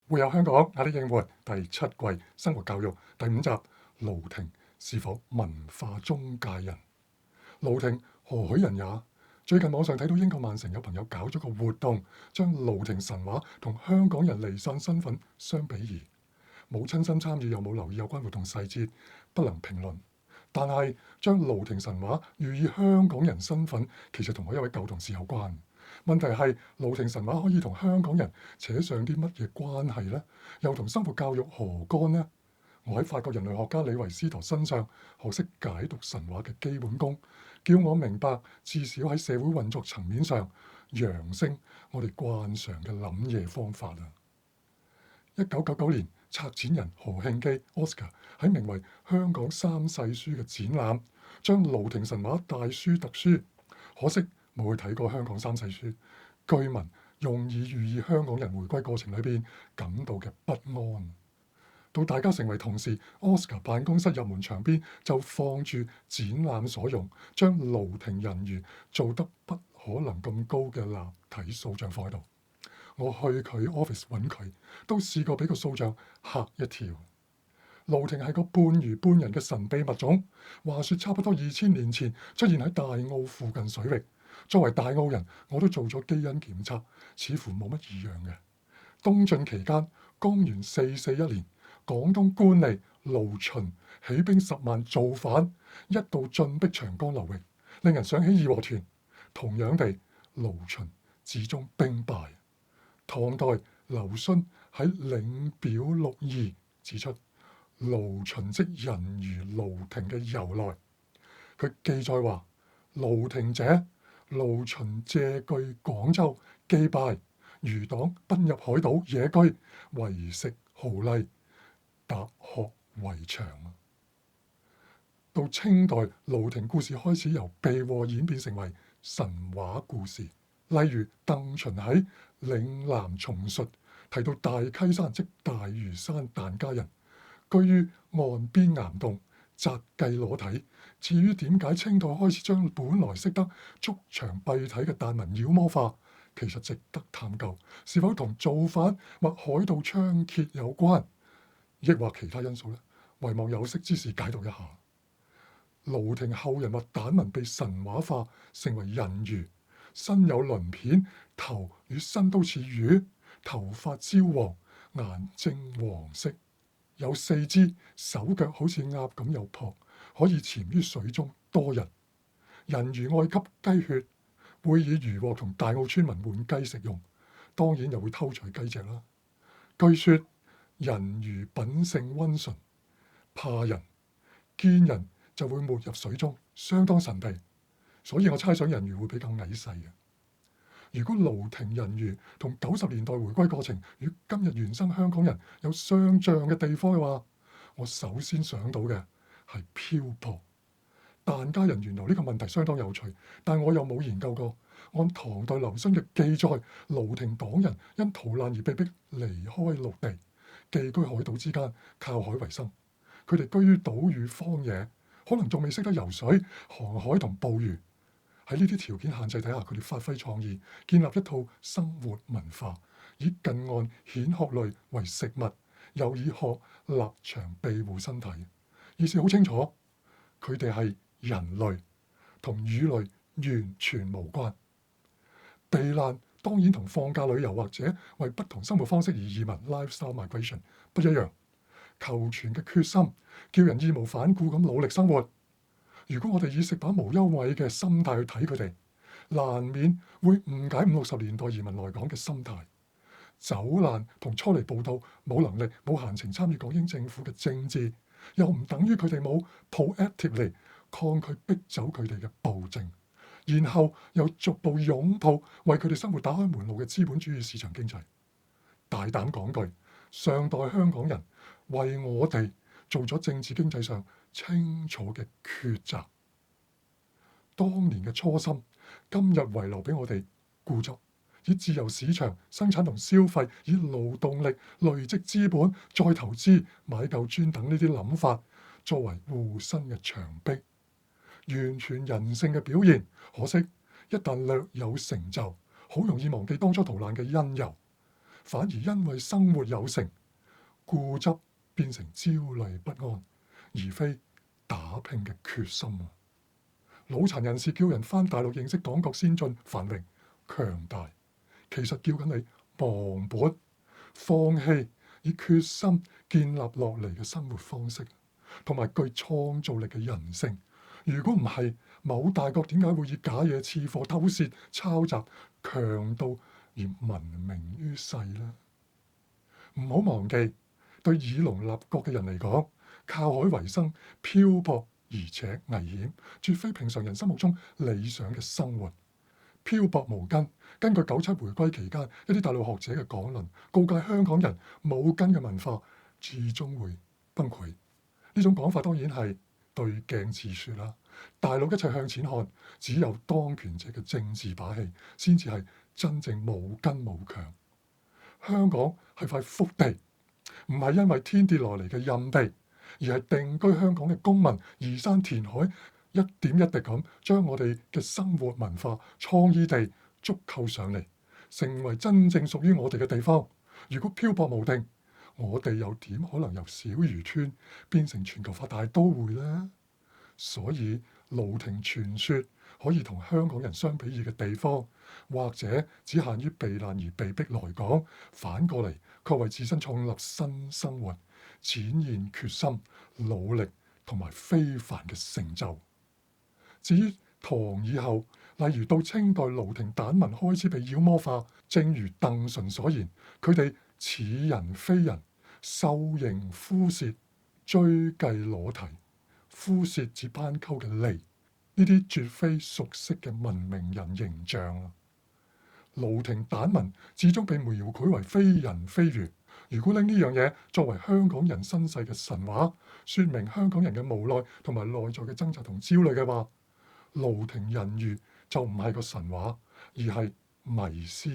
會有香港壓力應援第7季生活教育第5集，盧婷是否文化中介人？盧婷何許人也？最近網上睇到英國曼城有朋友搞咗個活動，將盧婷神話同香港人離散身份相比擬，冇親身參與又冇留意有關活動細節，不能評論。但係將盧婷神話寓意香港人身份，其實同我一位舊同事有關。問題係盧婷神話可以同香港人扯上啲乜嘢關係呢？又同生活教育何干呢？我喺法國人類學家李維斯陀身上學識解讀神話嘅基本功，叫我明白至少喺社會運作層面上，揚升我哋慣常嘅諗嘢方法啊！1999年，策展人何慶基 Oscar 喺名為《香港三世書》嘅展覽，將盧婷神話大書特書，可惜冇去睇過《香港三世書》，據聞用以寓意香港人回歸過程裏邊感到嘅不安。到大家成為同事 ，Oscar 辦公室入門牆邊就放住展覽所用，將盧婷人魚做得不可能咁高嘅立體塑像放喺度。我去佢 office 揾佢，都試過俾個塑像嚇一跳。盧婷係個半魚半人嘅神秘物種，話說差不多2000年前出現喺大澳附近水域。作為大澳人，我都做咗基因檢測，似乎冇乜異樣嘅。東晉期間，公元441年，廣東官吏盧循起兵10萬造反，一度進逼長江流域，令人想起義和團。同樣地，盧循至終兵敗。唐代劉詢喺《領表六義》指出盧循即人魚盧婷嘅由來。佢記載話：盧婷者，盧循借據廣州，既敗，餘黨奔入海島野居，為食蠔荔，踏鶴為常。到清代，盧婷故事開始由避禍演變成為神話故事。例如鄧循喺《嶺南叢述》提到大溪山即大嶼山疍家人，居於岸邊岩洞，札計裸體。至於點解清代開始將本來識得築牆蔽體嘅疍民妖魔化，其實值得探究，是否同造反或海盜猖獗有關，抑或其他因素呢？唯望有識之士解讀一下。盧婷後人話疍民被神話化，成為人魚。身有鱗片，頭與身都似魚，頭髮焦黃，眼睛黃色，有4肢，手腳好似鴨咁有蹼，可以潛於水中多日。人魚愛吸雞血，會以漁獲同大澳村民換雞食用，當然又會偷取雞隻啦。據說人魚品性溫順，怕人，見人就會沒入水中，相當神秘。所以我猜想人魚會比較矮細嘅。如果盧婷人魚同90年代回歸過程與今日原生香港人有相像嘅地方嘅話，我首先想到嘅係漂泊。疍家人源流呢個問題相當有趣，但我又冇研究過。按唐代劉詢嘅記載，盧婷黨人因逃難而被逼離開陸地，寄居海島之間，靠海為生。佢哋居於島嶼荒野，可能仲未識得游水、航海同捕魚。喺呢啲條件限制底下，佢哋發揮創意，建立一套生活文化，以近岸蜆殼類為食物，又以殼立牆庇護身體。意思好清楚，佢哋係人類，同魚類完全無關。避難當然同放假旅遊或者為不同生活方式而移民 （lifestyle migration） 不一樣。求存嘅決心叫人義無反顧咁努力生活。如果我哋以食飽無憂米嘅心態去睇佢哋，難免會誤解50-60年代移民來港嘅心態。走難同初嚟報到冇能力、冇閒情參與港英政府嘅政治，又唔等於佢哋冇 proactively 抗拒逼走佢哋嘅暴政，然後又逐步擁抱為佢哋生活打開門路嘅資本主義市場經濟。大膽講句，上代香港人為我哋做咗政治經濟上清楚嘅抉擇。當年嘅初心，今日遺留俾我哋固執，以自由市場生產同消費，以勞動力累積資本，再投資買夠磚等呢啲諗法，作為護身嘅牆壁，完全人性嘅表現。可惜一旦略有成就，好容易忘記當初逃難嘅因由。反而因為生活有成，固執變成焦慮不安，而非打拼嘅決心。腦殘人士叫人返大陸認識黨國先進、繁榮、強大，其實叫緊你忘本，放棄以決心建立落嚟嘅生活方式，同埋具創造力嘅人性。如果唔係，某大國點解會以假嘢、次貨、偷竊、抄襲、強盜而聞名於世呢？唔好忘記，對以農立國嘅人嚟講，靠海為生、漂泊而且危險，絕非平常人心目中理想嘅生活。漂泊無根，根據97回歸期間一啲大陸學者嘅講論，告誡香港人冇根嘅文化最終會崩潰。呢種講法當然係對鏡自說啦。大陸一切向錢看，只有當權者嘅政治把戲，先至係真正冇根冇強。香港係塊福地，唔係因為天跌落嚟嘅蔭地，而係定居香港嘅公民，移山填海，一點一滴咁將我哋嘅生活文化、創意地築構上嚟，成為真正屬於我哋嘅地方。如果漂泊無定，我哋又點可能由小漁村變成全球化大都會呢？所以盧亭傳說可以同香港人相比擬嘅地方，或者只限於避難而被逼來港，反過嚟卻為自身創立新生活，展現決心、努力同埋非凡嘅成就。至於唐以後，例如到清代盧亭蛋文開始被妖魔化，正如鄧純所言，佢哋似人非人，獸形膚舌，追計裸體。膚舌似斑鳩嘅脷，呢啲絕非熟悉嘅文明人形象。盧亭蛋文始終被描繪為非人非魚。如果拎呢樣嘢作為香港人身世嘅神話，説明香港人嘅無奈同埋內在嘅掙扎同焦慮嘅話，盧亭人魚就唔係個神話，而係迷思。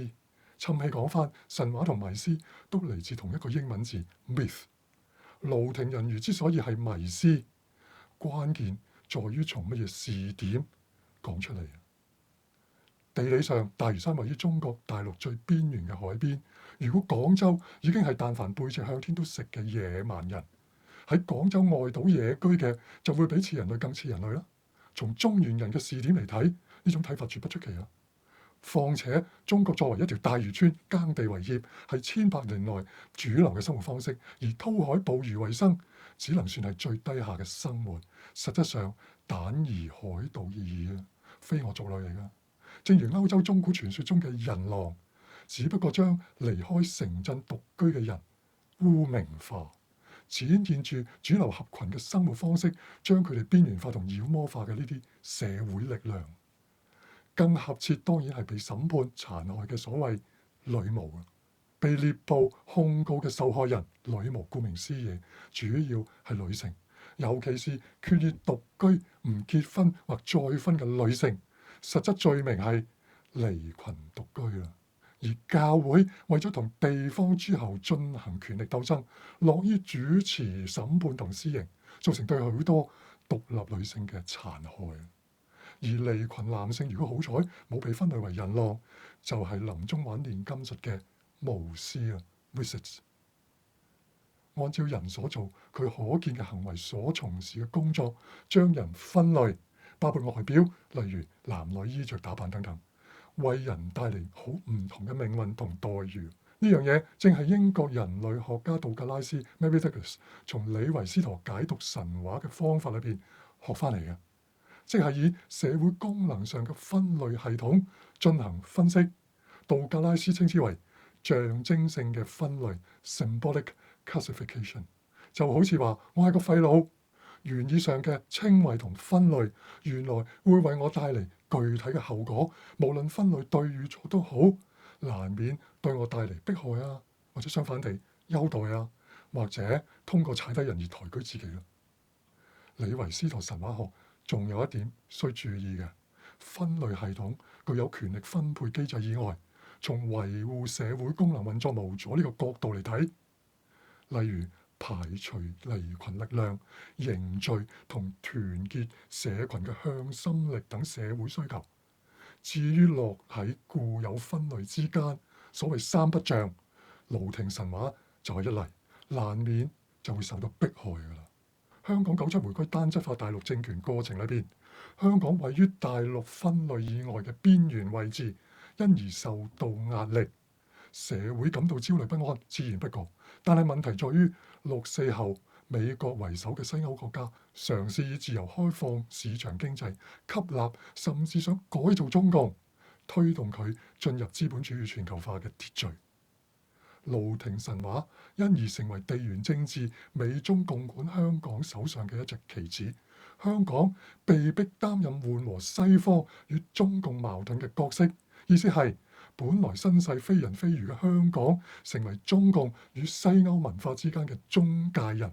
氹氣講翻，神話同迷思都嚟自同一個英文字 myth。盧亭人魚之所以係迷思，關鍵在於從乜嘢視點講出嚟。地理上，大嶼山位於中國大陸最邊緣嘅海邊。如果廣州已經係但凡背脊向天都食嘅野蠻人，喺廣州外島野居嘅就會比似人類更似人類啦。從中原人嘅視點嚟睇，呢種睇法絕不出奇啊。況且中國作為一條大漁村，耕地為業係千百年來主流嘅生活方式，而偷海捕魚為生只能算係最低下嘅生活。實質上，蛋兒海盜而已啊，非我族類嚟㗎。正如歐洲中古傳說中嘅人狼，只不過將離開城鎮獨居嘅人污名化，展現住主流合群嘅生活方式，將佢哋邊緣化同妖魔化嘅呢啲社會力量。更合切當然係被審判殘害嘅所謂女巫啊，被獵捕控告嘅受害人。女巫顧名思義，主要係女性，尤其是決意獨居唔結婚或再婚嘅女性。實質罪名係離群獨居啦。而教會為咗同地方諸侯進行權力鬥爭，樂於主持審判同私刑，造成對許多獨立女性嘅殘害。而離群男性如果好彩冇被分類為人狼，就係臨終玩煉金術嘅巫師啊 wizards。按照人所做，佢可見嘅行為所從事嘅工作，將人分類，包括外表，例如男女衣着打扮等等，為人帶嚟好唔同嘅命運同待遇。呢樣嘢正係英國人類學家杜格拉斯 Mary Douglas 從李維斯陀解讀神話嘅方法裏邊學翻嚟嘅。即係以社會功能上嘅分類系統進行分析，杜格拉斯稱之為象徵性嘅分類 （symbolic classification）。就好似話我係個廢佬，原意上嘅稱謂同分類，原來會為我帶嚟具體嘅後果，無論分類對與錯都好，難免對我帶嚟迫害啊，或者相反地優待啊，或者通過踩低人而抬舉自己啦。李維斯陀神話學仲有一點需注意嘅，分類系統具有權力分配機制以外，從維護社會功能運作無阻呢個角度嚟睇，例如排除離群力量、凝聚同團結社群嘅向心力等社會需求。至於落喺固有分類之間，所謂三不像，盧亭神話就係一例，難免就會受到迫害㗎啦。香港97回歸單質化大陸政權過程裏邊，香港位於大陸分類以外嘅邊緣位置，因而受到壓力，社會感到焦慮不安，自然不過。但係問題在於6·4後，美國為首嘅西歐國家嘗試以自由開放市場經濟吸納，甚至想改造中共，推動佢進入資本主義全球化嘅秩序。盧亭神話因而成為地緣政治美中共管香港手上嘅一隻棋子，香港被迫擔任緩和西方與中共矛盾嘅角色，意思係本來身世非人非魚嘅香港，成為中共與西歐文化之間嘅中介人，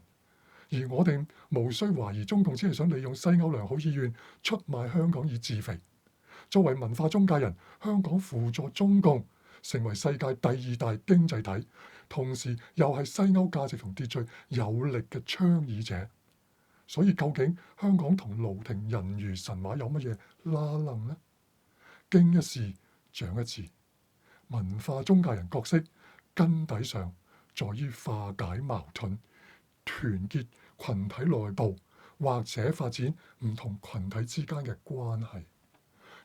而我哋無需懷疑中共只係想利用西歐良好意願出賣香港以自肥。作為文化中介人，香港輔助中共成為世界第2大經濟體，同時又係西歐價值同秩序有力嘅倡議者。所以究竟香港同盧亭人魚神話有乜嘢拉楞呢？經一事長一智，文化中介人角色根底上在於化解矛盾、團結群體內部，或者發展唔同群體之間嘅關係。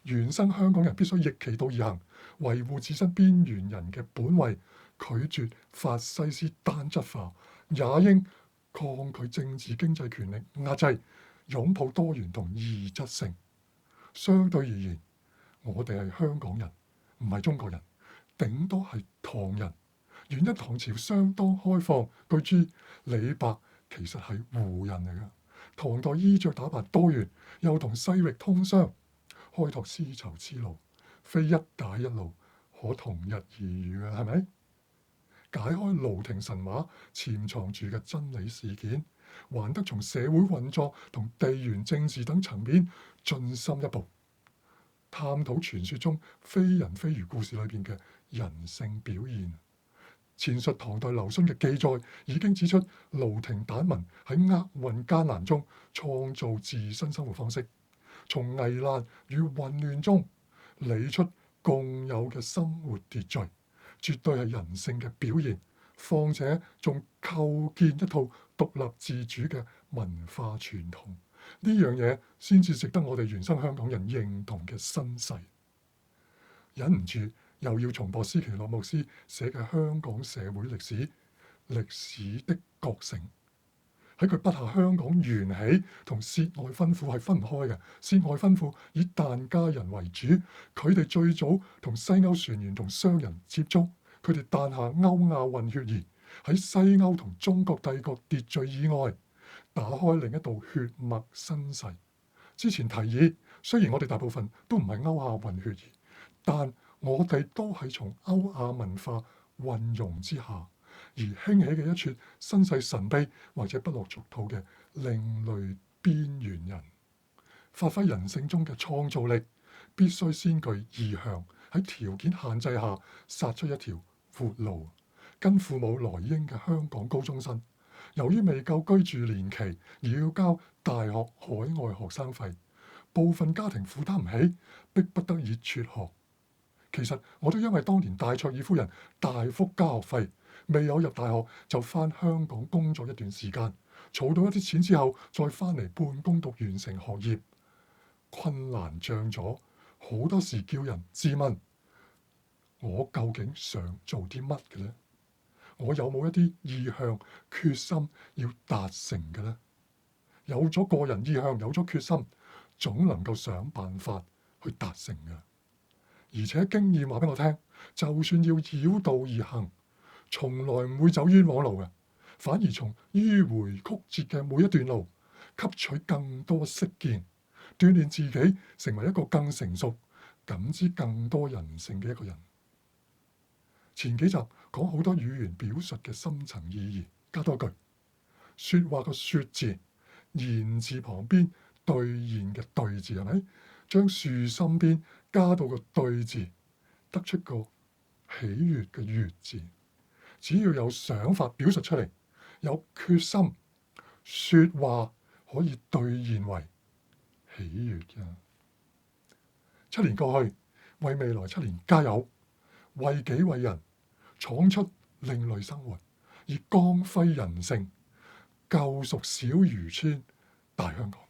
原生香港人必須逆其道而行，維護自身邊緣人嘅本位，拒絕法西斯單質化，也應抗拒政治經濟權力壓制，擁抱多元同異質性。相對而言，我哋係香港人，唔係中國人，頂多係唐人。原因唐朝相當開放，據知李白其實係胡人嚟㗎。唐代衣着打扮多元，又同西域通商，開拓絲綢之路，非一帶一路可同日而語嘅，係咪？解開盧亭神話潛藏住嘅真理事件，還得從社會運作同地緣政治等層面進深一步，探討傳說中非人非魚故事裏邊嘅人性表現。前述唐代劉詢嘅記載已經指出，盧亭蛋民喺厄運艱難中創造自身生活方式，從危難與混亂中理出共有嘅生活秩序，絕對係人性嘅表現。況且仲構建一套獨立自主嘅文化傳統，呢樣嘢先至值得我哋原生香港人認同嘅身世。忍唔住又要重播斯奇諾牧師寫嘅香港社會歷史，歷史的覺醒。喺佢筆下，香港緣起同涉外婚婦係分唔開嘅。涉外婚婦以疍家人為主，佢哋最早同西歐船員同商人接觸，佢哋誕下歐亞混血兒，喺西歐同中國帝國秩序以外，打開另一道血脈身世。之前提議，雖然我哋大部分都唔係歐亞混血兒，但我哋都係從歐亞文化混融之下而興起嘅一撮身世神秘或者不落俗套嘅另類邊緣人。發揮人性中嘅創造力，必須先具意向，喺條件限制下殺出一條活路。跟父母來英嘅香港高中生，由於未夠居住年期而要交大學海外學生費，部分家庭負擔唔起，迫不得已輟學。其實我都因為當年戴卓爾夫人大幅加學費，未有入大學就返香港工作一段時間，儲到一啲錢之後再返嚟半工讀完成學業。困難障阻，好多時叫人自問：我究竟想做啲乜嘅呢？我有冇一啲意向、決心要達成嘅呢？有咗個人意向，有咗決心，總能夠想辦法去達成嘅。而且經驗話俾我聽，就算要繞道而行，從來唔會走冤枉路嘅，反而從迂迴曲折嘅每一段路，吸取更多識見，鍛鍊自己成為一個更成熟、感知更多人性嘅一個人。前幾集講好多語言表述嘅深層意義，加多句説話個説字，言字旁邊兌現嘅兌字係咪？將樹心邊加到個對字，得出個喜悅嘅悅字。只要有想法表述出嚟，有決心，説話可以兌現為喜悅嘅。7年過去，為未來7年加油，為己為人，闖出另類生活，而光輝人性，救贖小漁村大香港。